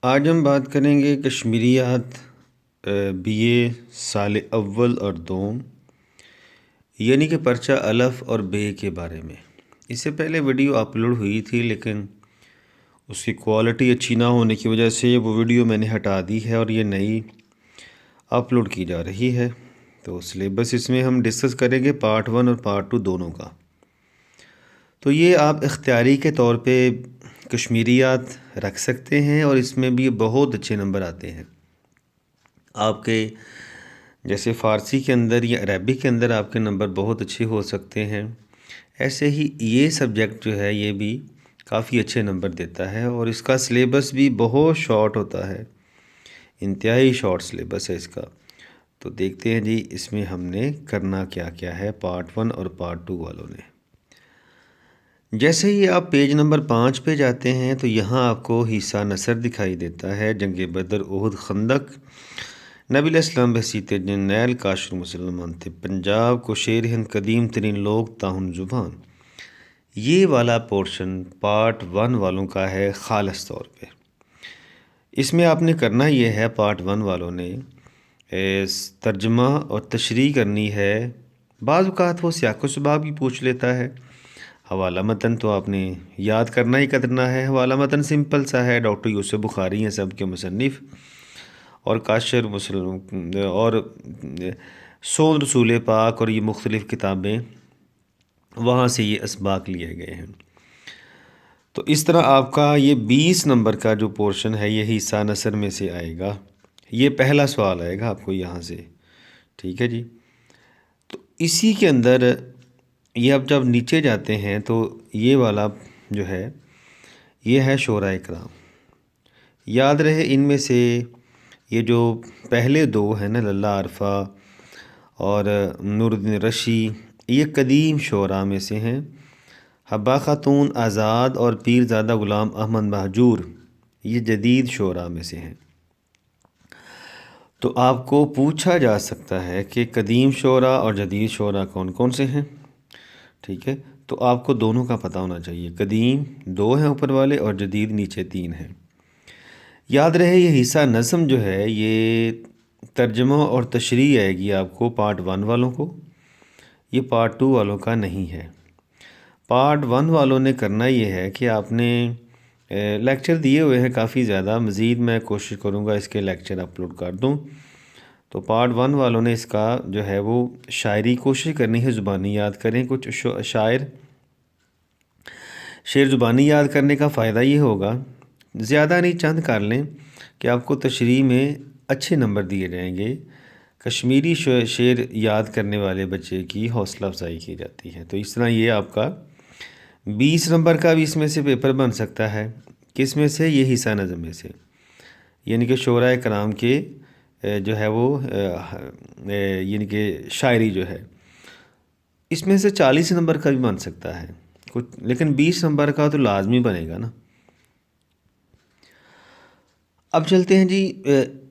آج ہم بات کریں گے کشمیریات بی اے سال اول اور دوم یعنی کہ پرچہ الف اور بے کے بارے میں۔ اس سے پہلے ویڈیو اپلوڈ ہوئی تھی لیکن اس کی کوالٹی اچھی نہ ہونے کی وجہ سے وہ ویڈیو میں نے ہٹا دی ہے اور یہ نئی اپلوڈ کی جا رہی ہے۔ تو سلیبس اس میں ہم ڈسکس کریں گے پارٹ 1 اور پارٹ 2 دونوں کا۔ تو یہ آپ اختیاری کے طور پہ کشمیریات رکھ سکتے ہیں اور اس میں بھی بہت اچھے نمبر آتے ہیں آپ کے، جیسے فارسی کے اندر یا عربی کے اندر آپ کے نمبر بہت اچھے ہو سکتے ہیں، ایسے ہی یہ سبجیکٹ جو ہے یہ بھی کافی اچھے نمبر دیتا ہے اور اس کا سلیبس بھی بہت شارٹ ہوتا ہے، انتہائی شارٹ سلیبس ہے اس کا۔ تو دیکھتے ہیں جی اس میں ہم نے کرنا کیا کیا ہے پارٹ 1 اور پارٹ 2 والوں نے۔ جیسے ہی آپ پیج نمبر 5 پہ جاتے ہیں تو یہاں آپ کو حصہ نثر دکھائی دیتا ہے، جنگ بدر، احد، خندق، نبی علیہ السلام بحثیت جرنیل، کاشر مسلمان تھے، پنجاب کو شیر ہند، قدیم ترین لوگ، تاہم زبان۔ یہ والا پورشن پارٹ 1 والوں کا ہے خالص طور پہ۔ اس میں آپ نے کرنا یہ ہے، پارٹ 1 والوں نے ترجمہ اور تشریح کرنی ہے۔ بعض اوقات وہ سیاق و سباق بھی پوچھ لیتا ہے۔ حوالہ متن تو آپ نے یاد کرنا ہی کرنا ہے۔ حوالہ متن سمپل سا ہے، ڈاکٹر یوسف بخاری ہیں سب کے مصنف، اور کاشر مسلم اور سون رسول پاک اور یہ مختلف کتابیں، وہاں سے یہ اسباق لیے گئے ہیں۔ تو اس طرح آپ کا یہ 20 نمبر کا جو پورشن ہے یہ حصہ نثر میں سے آئے گا۔ یہ پہلا سوال آئے گا آپ کو یہاں سے، ٹھیک ہے جی۔ تو اسی کے اندر یہ اب جب نیچے جاتے ہیں تو یہ والا جو ہے یہ ہے شعراء کرام۔ یاد رہے ان میں سے یہ جو پہلے دو ہیں نا، للہ عارفہ اور نور الدین رشی، یہ قدیم شعراء میں سے ہیں۔ حبہ خاتون آزاد اور پیرزادہ غلام احمد مہجور یہ جدید شعراء میں سے ہیں۔ تو آپ کو پوچھا جا سکتا ہے کہ قدیم شعراء اور جدید شعراء کون کون سے ہیں، ٹھیک ہے؟ تو آپ کو دونوں کا پتہ ہونا چاہیے، قدیم 2 ہیں اوپر والے اور جدید نیچے 3 ہیں۔ یاد رہے یہ حصہ نظم جو ہے یہ ترجمہ اور تشریح آئے گی آپ کو پارٹ 1 والوں کو، یہ پارٹ 2 والوں کا نہیں ہے۔ پارٹ 1 والوں نے کرنا یہ ہے کہ آپ نے لیکچر دیے ہوئے ہیں کافی زیادہ، مزید میں کوشش کروں گا اس کے لیکچر اپلوڈ کر دوں۔ تو پارٹ 1 والوں نے اس کا جو ہے وہ شاعری کوشش کرنی ہے، زبانی یاد کریں کچھ شعر زبانی یاد کرنے کا فائدہ یہ ہوگا، زیادہ نہیں چند کر لیں کہ آپ کو تشریح میں اچھے نمبر دیے جائیں گے۔ کشمیری شعر یاد کرنے والے بچے کی حوصلہ افزائی کی جاتی ہے۔ تو اس طرح یہ آپ کا 20 نمبر کا بھی اس میں سے پیپر بن سکتا ہے۔ کس میں سے؟ یہ حصہ نظم میں سے، یعنی کہ شعراء کرام کے جو ہے وہ یعنی کہ شاعری جو ہے، اس میں سے 40 نمبر کا بھی بن سکتا ہے کچھ، لیکن 20 نمبر کا تو لازمی بنے گا نا۔ اب چلتے ہیں جی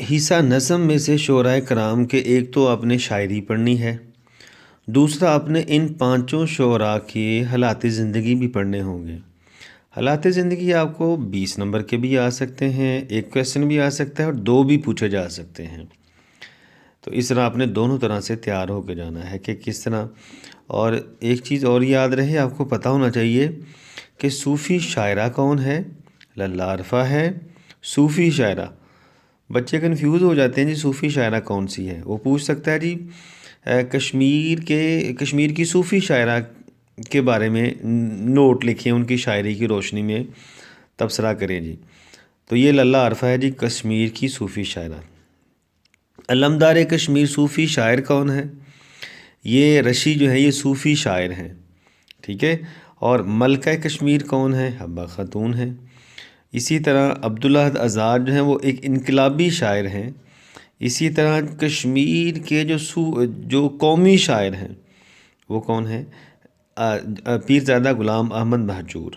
حصہ نظم میں سے شعراء کرام کے، ایک تو آپ نے شاعری پڑھنی ہے، دوسرا آپ نے ان 5 شعراء کے حالات زندگی بھی پڑھنے ہوں گے۔ حالات زندگی آپ کو 20 نمبر کے بھی آ سکتے ہیں، ایک کویسچن بھی آ سکتا ہے اور 2 بھی پوچھے جا سکتے ہیں۔ تو اس طرح آپ نے دونوں طرح سے تیار ہو کے جانا ہے کہ کس طرح۔ اور ایک چیز اور یاد رہے، آپ کو پتہ ہونا چاہیے کہ صوفی شاعرہ کون ہے۔ للہ عارفہ ہے صوفی شاعرہ۔ بچے کنفیوز ہو جاتے ہیں جی صوفی شاعرہ کون سی ہے، وہ پوچھ سکتا ہے جی کشمیر کی صوفی شاعرہ کے بارے میں نوٹ لکھیں، ان کی شاعری کی روشنی میں تبصرہ کریں جی۔ تو یہ للہ عارفہ ہے جی کشمیر کی صوفی شاعرہ۔ علمدار کشمیر صوفی شاعر کون ہے؟ یہ رشی جو ہے یہ صوفی شاعر ہیں، ٹھیک ہے۔ اور ملکہ کشمیر کون ہے؟ حبہ خاتون ہیں۔ اسی طرح عبداللہ آزاد جو ہیں وہ ایک انقلابی شاعر ہیں۔ اسی طرح کشمیر کے جو قومی شاعر ہیں وہ کون ہیں؟ پیرزادہ غلام احمد مہجور۔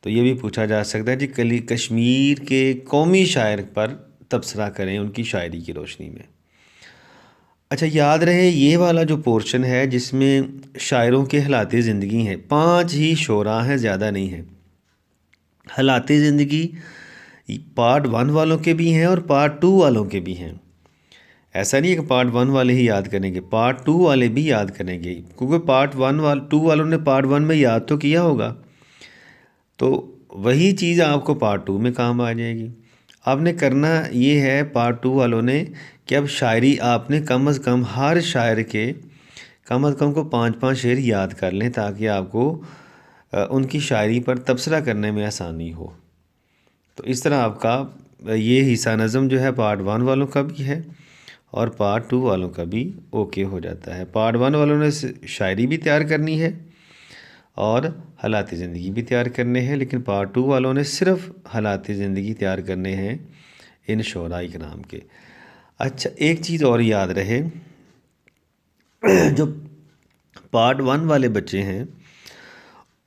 تو یہ بھی پوچھا جا سکتا ہے جی کشمیر کے قومی شاعر پر تبصرہ کریں ان کی شاعری کی روشنی میں۔ اچھا یاد رہے یہ والا جو پورشن ہے جس میں شاعروں کے حالات زندگی ہیں، 5 ہی شعراء ہیں، زیادہ نہیں ہیں۔ حالات زندگی پارٹ 1 والوں کے بھی ہیں اور پارٹ 2 والوں کے بھی ہیں. ایسا نہیں ہے کہ پارٹ 1 والے ہی یاد کریں گے، پارٹ 2 والے بھی یاد کریں گے، کیونکہ پارٹ 2 والوں نے پارٹ 1 میں یاد تو کیا ہوگا، تو وہی چیز آپ کو پارٹ 2 میں کام آ جائے گی. آپ نے کرنا یہ ہے پارٹ 2 والوں نے کہ اب شاعری آپ نے کم از کم ہر شاعر کے کم از کم کو 5 شعر یاد کر لیں، تاکہ آپ کو ان کی شاعری پر تبصرہ کرنے میں آسانی ہو. تو اس طرح آپ کا یہ حصہ نظم جو ہے پارٹ 1 والوں کا بھی ہے اور پارٹ 2 والوں کا بھی اوکے ہو جاتا ہے. پارٹ 1 والوں نے شاعری بھی تیار کرنی ہے اور حالات زندگی بھی تیار کرنے ہیں، لیکن پارٹ 2 والوں نے صرف حالات زندگی تیار کرنے ہیں ان شعراء کرام کے. اچھا، ایک چیز اور یاد رہے، جو پارٹ 1 والے بچے ہیں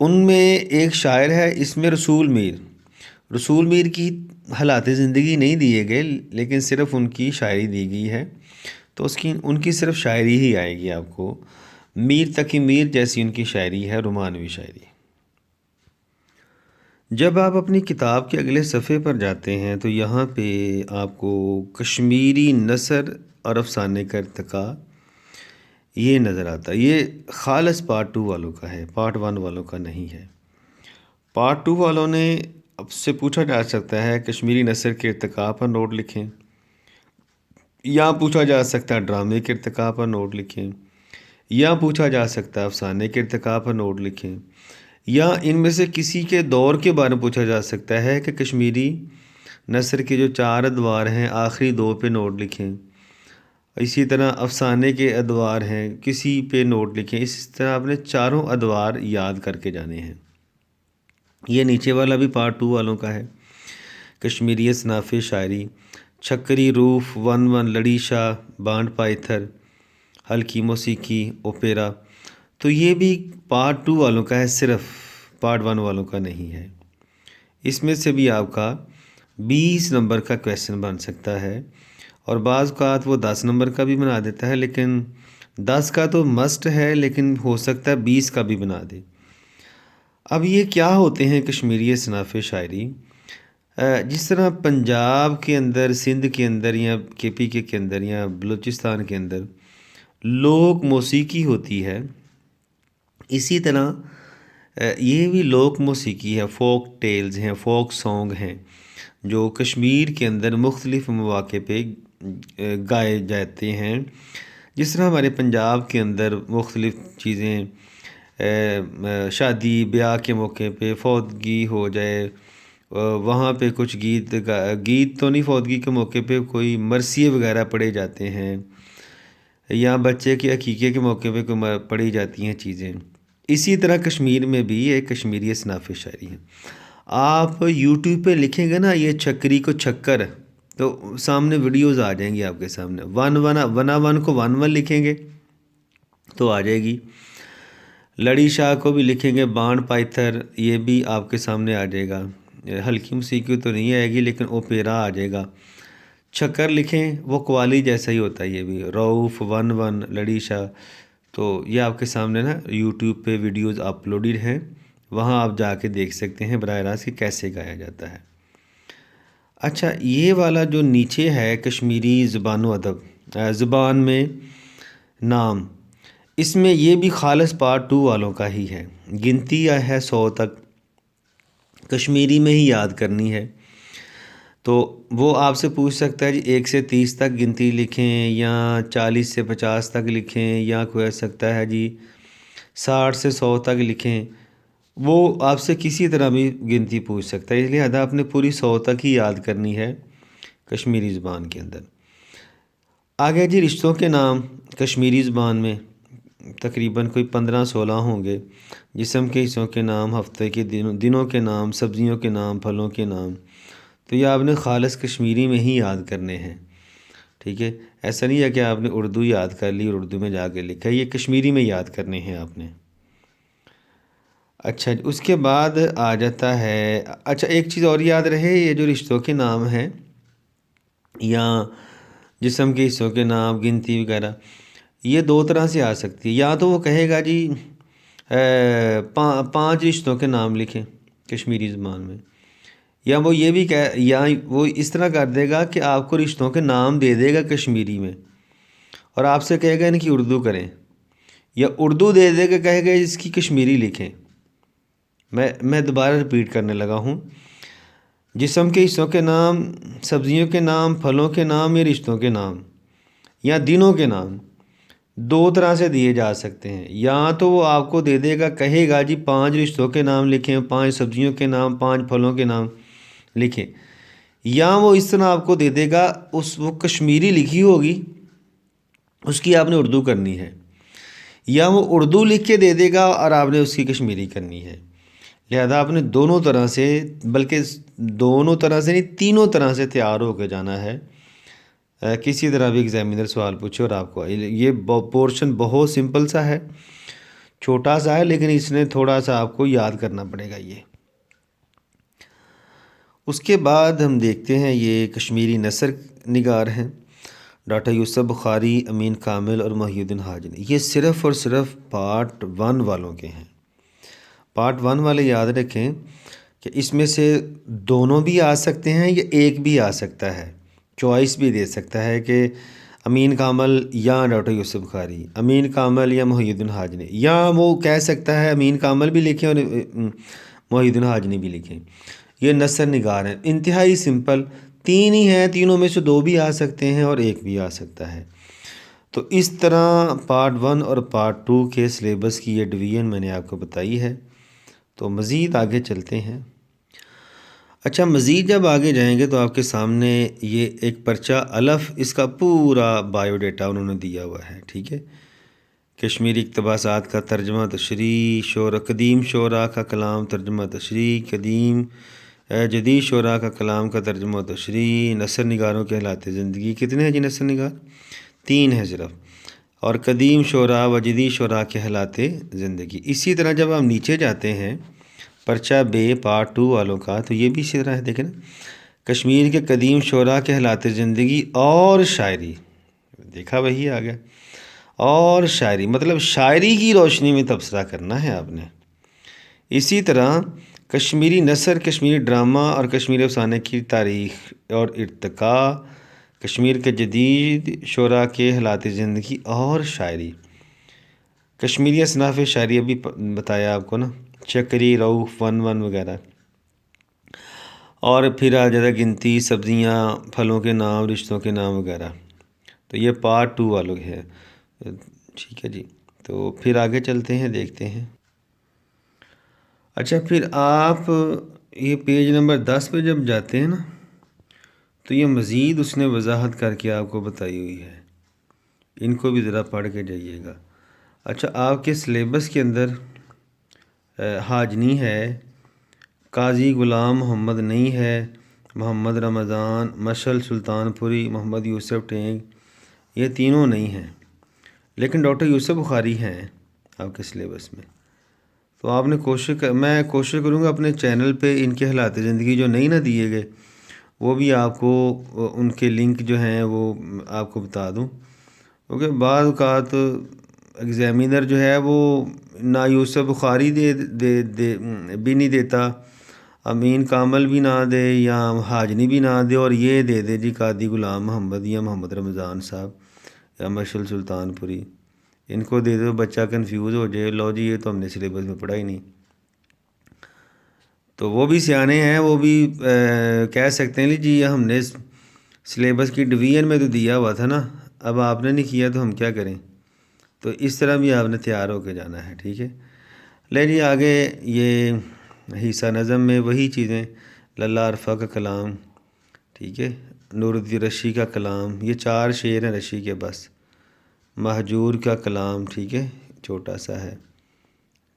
ان میں ایک شاعر ہے اس میں رسول میر کی حالات زندگی نہیں دیے گئے، لیکن صرف ان کی شاعری دی گئی ہے، تو ان کی صرف شاعری ہی آئے گی آپ کو. میر تقی میر جیسی ان کی شاعری ہے، رومانوی شاعری. جب آپ اپنی کتاب کے اگلے صفحے پر جاتے ہیں تو یہاں پہ آپ کو کشمیری نثر اور افسانے کا ارتقاء یہ نظر آتا ہے. یہ خالص پارٹ 2 والوں کا ہے، پارٹ 1 والوں کا نہیں ہے. پارٹ 2 والوں نے اب سے پوچھا جا سکتا ہے کشمیری نثر کے ارتقاء پر نوٹ لکھیں، یا پوچھا جا سکتا ہے ڈرامے کے ارتقاء پر نوٹ لکھیں، یا پوچھا جا سکتا ہے افسانے کے ارتقاء پر نوٹ لکھیں، یا ان میں سے کسی کے دور کے بارے میں پوچھا جا سکتا ہے کہ کشمیری نثر کے جو 4 ادوار ہیں آخری 2 پہ نوٹ لکھیں. اسی طرح افسانے کے ادوار ہیں، کسی پہ نوٹ لکھیں. اس طرح آپ نے 4 ادوار یاد کر کے جانے ہیں. یہ نیچے والا بھی پارٹ 2 والوں کا ہے، کشمیری اصناف شاعری، چھکری، روف، 1 لڑی شاہ، بانڈ پائتھر، ہلکی موسیقی، اوپیرا. تو یہ بھی پارٹ 2 والوں کا ہے، صرف پارٹ 1 والوں کا نہیں ہے. اس میں سے بھی آپ کا 20 نمبر کا کویسچن بن سکتا ہے، اور بعض اوقات وہ 10 نمبر کا بھی بنا دیتا ہے، لیکن 10 کا تو مسٹ ہے، لیکن ہو سکتا ہے 20 کا بھی بنا دے. اب یہ کیا ہوتے ہیں کشمیری اصناف شاعری؟ جس طرح پنجاب کے اندر، سندھ کے اندر، یا کے پی کے اندر، یا بلوچستان کے اندر لوک موسیقی ہوتی ہے، اسی طرح یہ بھی لوک موسیقی ہے، فوک ٹیلز ہیں، فوک سانگ ہیں، جو کشمیر کے اندر مختلف مواقع پہ گائے جاتے ہیں. جس طرح ہمارے پنجاب کے اندر مختلف چیزیں، شادی بیاہ کے موقع پہ فوتگی ہو جائے، وہاں پہ کچھ گیت تو نہیں، فوتگی کے موقع پہ کوئی مرثیے وغیرہ پڑھے جاتے ہیں، یا بچے کے عقیقے کے موقع پہ کوئی پڑھی جاتی ہیں چیزیں. اسی طرح کشمیر میں بھی ایک کشمیری اصناف شاعری ہے. آپ یوٹیوب پہ لکھیں گے نا یہ چھکری کو چھکر، تو سامنے ویڈیوز آ جائیں گی آپ کے سامنے. 1 کو 1 لکھیں گے تو آ جائے گی. لڑی شاہ کو بھی لکھیں گے، بانڈ پائتھر، یہ بھی آپ کے سامنے آ جائے گا. ہلکی موسیقی تو نہیں آئے گی، لیکن اوپیرا آ جائے گا. چھکر لکھیں، وہ قوالی جیسا ہی ہوتا ہے. یہ بھی روف، 1 لڑی شاہ. تو یہ آپ کے سامنے نا یوٹیوب پہ ویڈیوز اپلوڈڈ ہیں، وہاں آپ جا کے دیکھ سکتے ہیں براہ راست کہ کیسے گایا جاتا ہے. اچھا، یہ والا جو نیچے ہے کشمیری زبان و ادب، زبان میں نام، اس میں یہ بھی خالص پارٹ 2 والوں کا ہی ہے. گنتی ہے 100 تک، کشمیری میں ہی یاد کرنی ہے. تو وہ آپ سے پوچھ سکتا ہے جی 1 سے 30 تک گنتی لکھیں، یا 40 سے 50 تک لکھیں، یا کوئی سکتا ہے جی 60 سے 100 تک لکھیں. وہ آپ سے کسی طرح بھی گنتی پوچھ سکتا ہے، اس لیے آپ نے پوری 100 تک ہی یاد کرنی ہے کشمیری زبان کے اندر. آگے جی رشتوں کے نام کشمیری زبان میں تقریباً کوئی 15-16 ہوں گے. جسم کے حصوں کے نام، ہفتے کے دنوں کے نام، سبزیوں کے نام، پھلوں کے نام. تو یہ آپ نے خالص کشمیری میں ہی یاد کرنے ہیں، ٹھیک ہے. ایسا نہیں ہے کہ آپ نے اردو یاد کر لی اور اردو میں جا کے لکھا، یہ کشمیری میں یاد کرنے ہیں آپ نے. اچھا، اس کے بعد آ جاتا ہے، اچھا ایک چیز اور یاد رہے، یہ جو رشتوں کے نام ہیں یا جسم کے حصوں کے نام، گنتی وغیرہ، یہ 2 طرح سے آ سکتی ہے. یا تو وہ کہے گا جی 5 رشتوں کے نام لکھیں کشمیری زبان میں، یا وہ یہ بھی یا وہ اس طرح کر دے گا کہ آپ کو رشتوں کے نام دے دے گا کشمیری میں، اور آپ سے کہے گا ان کی اردو کریں، یا اردو دے دے گا کہے گا اس کی کشمیری لکھیں۔ میں دوبارہ رپیٹ کرنے لگا ہوں، جسم کے حصوں کے نام، سبزیوں کے نام، پھلوں کے نام یا رشتوں کے نام یا دنوں کے نام دو طرح سے دیے جا سکتے ہیں۔ یا تو وہ آپ کو دے دے گا، کہے گا جی 5 رشتوں کے نام لکھیں، 5 سبزیوں کے نام، 5 پھلوں کے نام لکھیں، یا وہ اس طرح آپ کو دے دے گا، وہ کشمیری لکھی ہوگی، اس کی آپ نے اردو کرنی ہے، یا وہ اردو لکھ کے دے دے گا اور آپ نے اس کی کشمیری کرنی ہے۔ لہذا آپ نے دونوں طرح سے، بلکہ دونوں طرح سے نہیں، تینوں طرح سے تیار ہو کے جانا ہے۔ کسی طرح بھی ایگزامینر سوال پوچھے اور آپ کو یہ پورشن بہت سمپل سا ہے، چھوٹا سا ہے، لیکن اس نے تھوڑا سا آپ کو یاد کرنا پڑے گا یہ۔ اس کے بعد ہم دیکھتے ہیں یہ کشمیری نثر نگار ہیں، ڈاکٹر یوسف بخاری، امین کامل اور محی الدین حاجنی۔ یہ صرف اور صرف پارٹ 1 والوں کے ہیں۔ پارٹ 1 والے یاد رکھیں کہ اس میں سے دونوں بھی آ سکتے ہیں یا ایک بھی آ سکتا ہے، چوائس بھی دے سکتا ہے کہ امین کامل یا ڈاکٹر یوسف بخاری، امین کامل یا محی الدین حاجنی، یا وہ کہہ سکتا ہے امین کامل بھی لکھیں اور محی الدین حاجنی بھی لکھیں۔ یہ نثر نگار ہیں، انتہائی سمپل، 3 ہی ہیں، تینوں میں سے 2 بھی آ سکتے ہیں اور ایک بھی آ سکتا ہے۔ تو اس طرح پارٹ 1 اور پارٹ 2 کے سلیبس کی یہ ڈویژن میں نے آپ کو بتائی ہے۔ تو مزید آگے چلتے ہیں۔ اچھا، مزید جب آگے جائیں گے تو آپ کے سامنے یہ ایک پرچہ الف، اس کا پورا بائیو ڈیٹا انہوں نے دیا ہوا ہے، ٹھیک ہے۔ کشمیری اقتباسات کا ترجمہ تشریح، قدیم شعراء کا کلام ترجمہ تشریح، جدید شعراء کا کلام کا ترجمہ تشریح، نثر نگاروں کے حالات زندگی۔ کتنے ہیں جی نثر نگار؟ 3 ہیں صرف، اور قدیم شعراء و جدید شعراء کے حالات زندگی۔ اسی طرح جب ہم نیچے جاتے ہیں پرچہ بے پارٹ 2 والوں کا، تو یہ بھی اسی طرح ہے، دیکھیں نا، کشمیر کے قدیم شعراء کے حالات زندگی اور شاعری، دیکھا وہی آ گیا، اور شاعری مطلب شاعری کی روشنی میں تبصرہ کرنا ہے آپ نے۔ اسی طرح کشمیری نثر، کشمیری ڈرامہ اور کشمیری افسانے کی تاریخ اور ارتقاء، کشمیر کے جدید شعراء کے حالات زندگی اور شاعری، کشمیری اصناف شاعری ابھی بتایا آپ کو نا، چکری، روف، ون وغیرہ، اور پھر آ جاتا گنتی، سبزیاں، پھلوں کے نام، رشتوں کے نام وغیرہ۔ تو یہ پارٹ 2 والوں ہے، ٹھیک ہے جی۔ تو پھر آگے چلتے ہیں، دیکھتے ہیں۔ اچھا، پھر آپ یہ پیج نمبر 10 پہ جب جاتے ہیں نا، تو یہ مزید اس نے وضاحت کر کے آپ کو بتائی ہوئی ہے، ان کو بھی ذرا پڑھ کے جائیے گا۔ اچھا، آپ کے سلیبس کے اندر حاجنی ہے، قاضی غلام محمد نہیں ہے، محمد رمضان، مشعل سلطان پوری، محمد یوسف ٹینگ، یہ تینوں نہیں ہیں، لیکن ڈاکٹر یوسف بخاری ہیں آپ کے سلیبس میں۔ تو آپ نے میں کوشش کروں گا اپنے چینل پہ ان کے حالات زندگی جو نہیں نہ دیے گئے، وہ بھی آپ کو ان کے لنک جو ہیں وہ آپ کو بتا دوں، کیونکہ بعض اوقات ایگزامینر جو ہے وہ نہ یوسف بخاری بھی نہیں دیتا، امین کامل بھی نہ دے، یا حاجنی بھی نہ دے، اور یہ دے دے جی قاضی غلام محمد یا محمد رمضان صاحب یا مشعل سلطان پوری، ان کو دے دو، بچہ کنفیوز ہو جائے، لو جی یہ تو ہم نے سلیبس میں پڑھا ہی نہیں۔ تو وہ بھی سیانے ہیں، وہ بھی کہہ سکتے ہیں جی ہم نے سلیبس کی ڈویژن میں تو دیا ہوا تھا نا، اب آپ نے نہیں کیا تو ہم کیا کریں۔ تو اس طرح بھی آپ نے تیار ہو کے جانا ہے، ٹھیک ہے۔ لے جی آگے، یہ حصہ نظم میں وہی چیزیں، للہ عرفہ کا کلام، ٹھیک ہے، نور الدین رشی کا کلام، یہ 4 شعر ہیں رشی کے بس، مہجور کا کلام، ٹھیک ہے، چھوٹا سا ہے،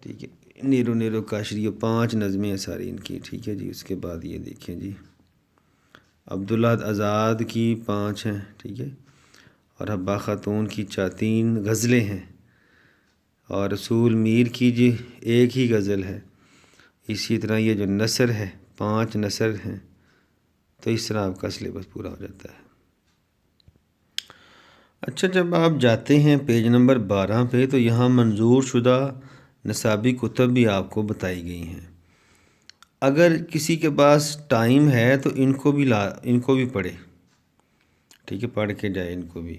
ٹھیک ہے، نیرو کاشری، 5 نظمیں ہیں ساری ان کی، ٹھیک ہے جی۔ اس کے بعد یہ دیکھیں جی، عبداللہ آزاد کی 5 ہیں، ٹھیک ہے، اور حبہ خاتون کی 3 غزلیں ہیں، اور رسول میر کی جی 1 ہی غزل ہے۔ اسی طرح یہ جو نثر ہے 5 نثر ہیں، تو اس طرح آپ کا سلیبس پورا ہو جاتا ہے۔ اچھا، جب آپ جاتے ہیں پیج نمبر 12 پہ، تو یہاں منظور شدہ نصابی کتب بھی آپ کو بتائی گئی ہیں۔ اگر کسی کے پاس ٹائم ہے تو ان کو بھی پڑھے، ٹھیک ہے، پڑھ کے جائے ان کو بھی۔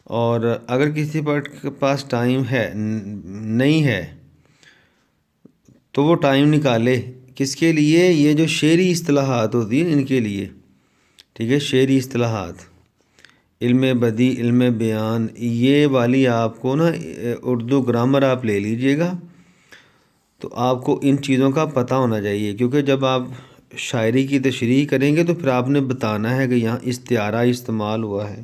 اور اگر کسی کے پاس ٹائم ہے نہیں ہے تو وہ ٹائم نکالے کس کے لیے؟ یہ جو شعری اصطلاحات ہوتی ہیں ان کے لیے، ٹھیک ہے، شعری اصطلاحات، علم بدیع، علم بیان، یہ والی آپ کو نا اردو گرامر آپ لے لیجئے گا تو آپ کو ان چیزوں کا پتہ ہونا چاہیے، کیونکہ جب آپ شاعری کی تشریح کریں گے تو پھر آپ نے بتانا ہے کہ یہاں استعارہ استعمال ہوا ہے،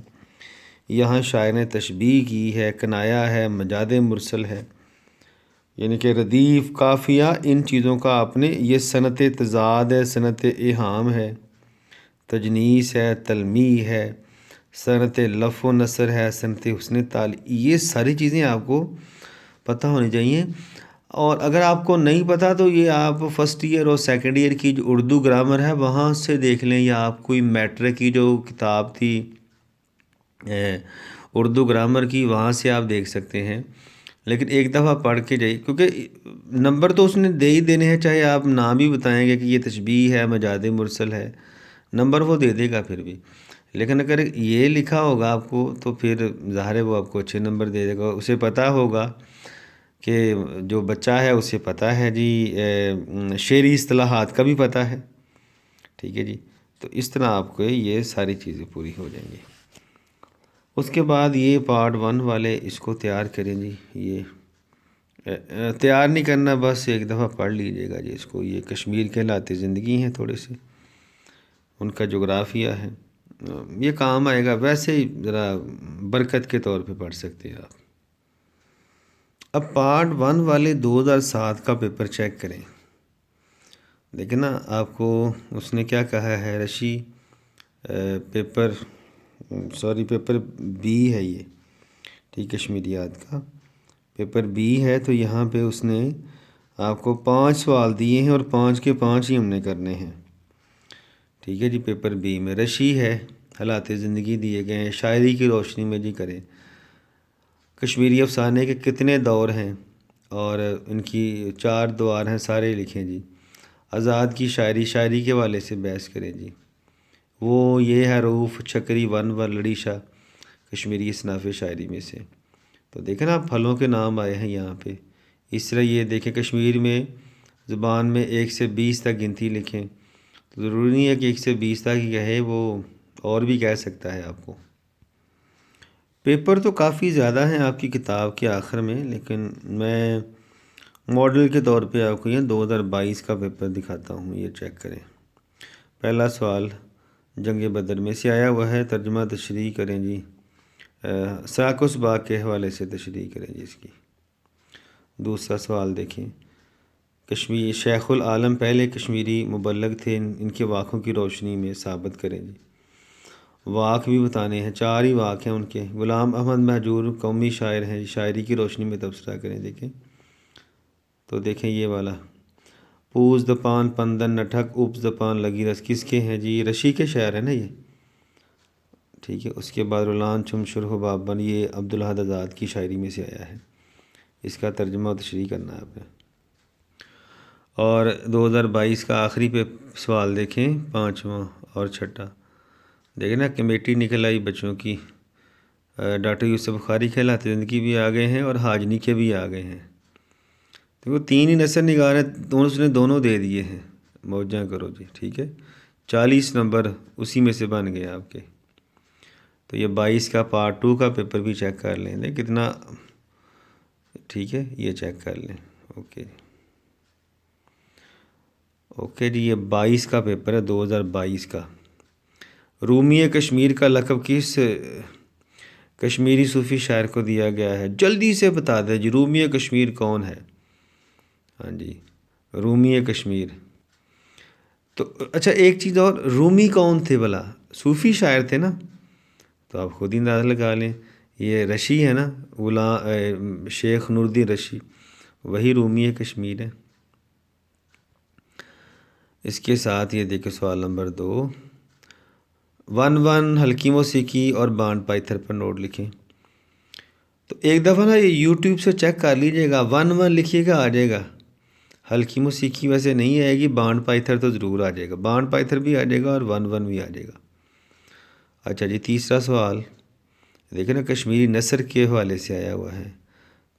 یہاں شاعر نے تشبیہ کی ہے، کنایا ہے، مجاز مرسل ہے، یعنی کہ ردیف، قافیہ، ان چیزوں کا آپ نے، یہ صنعت تضاد ہے، صنعت ایہام ہے، تجنیس ہے، تلمیح ہے، صنعت لف و نثر ہے، صنعت حسن تعلیم، یہ ساری چیزیں آپ کو پتہ ہونی چاہیے۔ اور اگر آپ کو نہیں پتہ تو یہ آپ فرسٹ ایئر اور سیکنڈ ایئر کی جو اردو گرامر ہے وہاں سے دیکھ لیں، یا آپ کوئی میٹرک کی جو کتاب تھی اردو گرامر کی، وہاں سے آپ دیکھ سکتے ہیں۔ لیکن ایک دفعہ پڑھ کے جائیے، کیونکہ نمبر تو اس نے دے ہی دینے ہیں، چاہے آپ نام بھی بتائیں گے کہ یہ تشبیہ ہے، مجاز مرسل ہے، نمبر وہ دے دے گا پھر بھی۔ لیکن اگر یہ لکھا ہوگا آپ کو تو پھر ظاہر ہے وہ آپ کو اچھے نمبر دے دے گا، اسے پتہ ہوگا کہ جو بچہ ہے اسے پتہ ہے جی شعری اصطلاحات کا بھی پتہ ہے، ٹھیک ہے جی۔ تو اس طرح آپ کو یہ ساری چیزیں پوری ہو جائیں گی۔ اس کے بعد یہ پارٹ 1 والے اس کو تیار کریں جی، یہ تیار نہیں کرنا، بس ایک دفعہ پڑھ لیجئے گا جی اس کو۔ یہ کشمیر کے حالات زندگی ہیں تھوڑے سے، ان کا جغرافیہ ہے، یہ کام آئے گا، ویسے ہی ذرا برکت کے طور پہ پڑھ سکتے ہیں آپ۔ اب پارٹ 1 والے 2007 کا پیپر چیک کریں، دیکھیں نا آپ کو اس نے کیا کہا ہے، رشی پیپر بی ہے یہ، ٹھیک، کشمیریات کا پیپر بی ہے۔ تو یہاں پہ اس نے آپ کو 5 سوال دیے ہیں اور 5 کے 5 ہی ہم نے کرنے ہیں، ٹھیک ہے جی۔ پیپر بی میں رشی ہے، حالات زندگی دیے گئے ہیں، شاعری کی روشنی میں جی کریں، کشمیری افسانے کے کتنے دور ہیں اور ان کی 4 دوار ہیں، سارے لکھیں جی۔ آزاد کی شاعری کے والے سے بحث کریں جی۔ وہ یہ ہے روف چھکری ون و لڑی شاہ، کشمیری اصناف شاعری میں سے۔ تو دیکھیں نا پھلوں کے نام آئے ہیں یہاں پہ۔ اس طرح یہ دیکھیں کشمیر میں زبان میں 1 سے 20 تک گنتی لکھیں، تو ضروری نہیں ہے کہ 1 سے 20 تک ہی کہے، وہ اور بھی کہہ سکتا ہے آپ کو۔ پیپر تو کافی زیادہ ہیں آپ کی کتاب کے آخر میں، لیکن میں ماڈل کے طور پہ آپ کو یہ 2022 کا پیپر دکھاتا ہوں، یہ چیک کریں۔ پہلا سوال جنگ بدر میں سے آیا ہوا ہے، ترجمہ تشریح کریں جی، ساکس باغ کے حوالے سے تشریح کریں جی اس کی۔ دوسرا سوال دیکھیں، کشمیر شیخ العالم پہلے کشمیری مبلغ تھے، ان کے واقعوں کی روشنی میں ثابت کریں جی۔ واقع بھی بتانے ہیں، 4 ہی واقع ہیں ان کے۔ غلام احمد مہجور قومی شاعر ہیں، شاعری کی روشنی میں تبصرہ کریں، دیکھیں تو دیکھیں یہ والا، پوز دپان پندن نٹھک اپس دپان لگی رس، کس کے ہیں جی؟ رشی کے شاعر ہیں نا یہ، ٹھیک ہے۔ اس کے بعد رولان چھم شرح بابن، یہ عبدالحد آزاد کی شاعری میں سے آیا ہے، اس کا ترجمہ و تشریح کرنا ہے آپ نے۔ اور 2022 کا آخری پہ سوال دیکھیں، 5واں اور 6ٹھا، دیکھیں نا کمیٹی نکل آئی بچوں کی، ڈاکٹر یوسف بخاری کے حالات زندگی بھی آ گئے ہیں اور حاجنی کے بھی آ گئے ہیں۔ تو وہ 3 ہی نثر نگار ہیں، اس نے دونوں دے دیے ہیں، موجاں کرو جی، ٹھیک ہے۔ 40 نمبر اسی میں سے بن گئے آپ کے۔ تو یہ 22 کا پارٹ 2 کا پیپر بھی چیک کر لیں، دیں کتنا، ٹھیک ہے، یہ چیک کر لیں، اوکے اوکے جی۔ یہ 22 کا پیپر ہے، 2022 کا۔ رومی کشمیر کا لقب کس کشمیری صوفی شاعر کو دیا گیا ہے؟ جلدی سے بتا دیں جی، رومی کشمیر کون ہے؟ ہاں جی، رومی کشمیر۔ تو اچھا ایک چیز اور، رومی کون تھے بھلا؟ صوفی شاعر تھے نا، تو آپ خود ہی اندازہ لگا لیں، یہ رشی ہے نا، شیخ نوردین رشی، وہی رومی کشمیر ہے۔ اس کے ساتھ یہ دیکھیں سوال نمبر 2، 1 ہلکی موسیقی اور بانڈ پائتھر پر نوٹ لکھیں۔ تو ایک دفعہ نا یہ یوٹیوب سے چیک کر لیجئے گا، 1 لکھیے گا آ جائے گا، ہلکی موسیقی ویسے نہیں آئے گی، بانڈ پائتھر تو ضرور آ جائے گا، بانڈ پائتھر بھی آ جائے گا اور 1-1 بھی آ جائے گا۔ اچھا جی، تیسرا سوال دیکھیں نا، کشمیری نثر کے حوالے سے آیا ہوا ہے،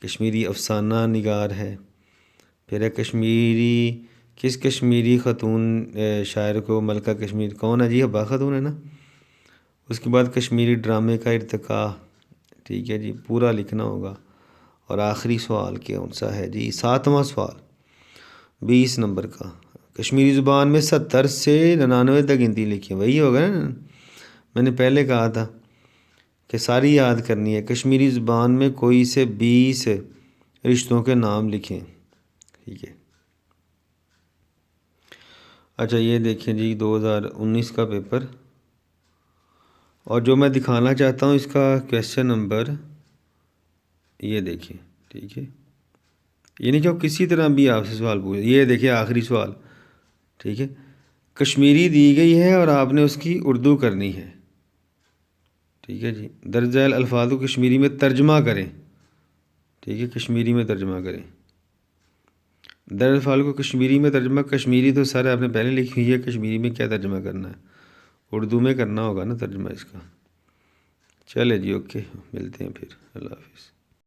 کشمیری افسانہ نگار ہے، پھر ہے کشمیری، کس کشمیری خاتون شاعر کو ملکہ کشمیر کون ہے جی؟ حبا خاتون ہے نا۔ اس کے بعد کشمیری ڈرامے کا ارتقاء، ٹھیک ہے جی، پورا لکھنا ہوگا۔ اور آخری سوال کون سا ہے جی؟ 7واں سوال 20 نمبر کا، کشمیری زبان میں 70 سے 99 تک گنتی لکھی ہے، وہی ہوگا نا، میں نے پہلے کہا تھا کہ ساری یاد کرنی ہے۔ کشمیری زبان میں کوئی سے 20 رشتوں کے نام لکھیں، ٹھیک ہے۔ اچھا یہ دیکھیں جی 2019 کا پیپر، اور جو میں دکھانا چاہتا ہوں اس کا کویسچن نمبر یہ دیکھیں، ٹھیک ہے، یعنی کہ کسی طرح بھی آپ سے سوال پوچھے، یہ دیکھیں آخری سوال، ٹھیک ہے، کشمیری دی گئی ہے اور آپ نے اس کی اردو کرنی ہے، ٹھیک ہے جی، درج ذیل الفاظ کو کشمیری میں ترجمہ کریں، ٹھیک ہے، کشمیری میں ترجمہ کریں۔ درج الفاظ کو کشمیری میں ترجمہ، کشمیری تو سر آپ نے پہلے لکھی ہوئی ہے، کشمیری میں کیا ترجمہ کرنا ہے؟ اردو میں کرنا ہوگا نا ترجمہ اس کا۔ چلے جی، اوکے، ملتے ہیں پھر، اللہ حافظ۔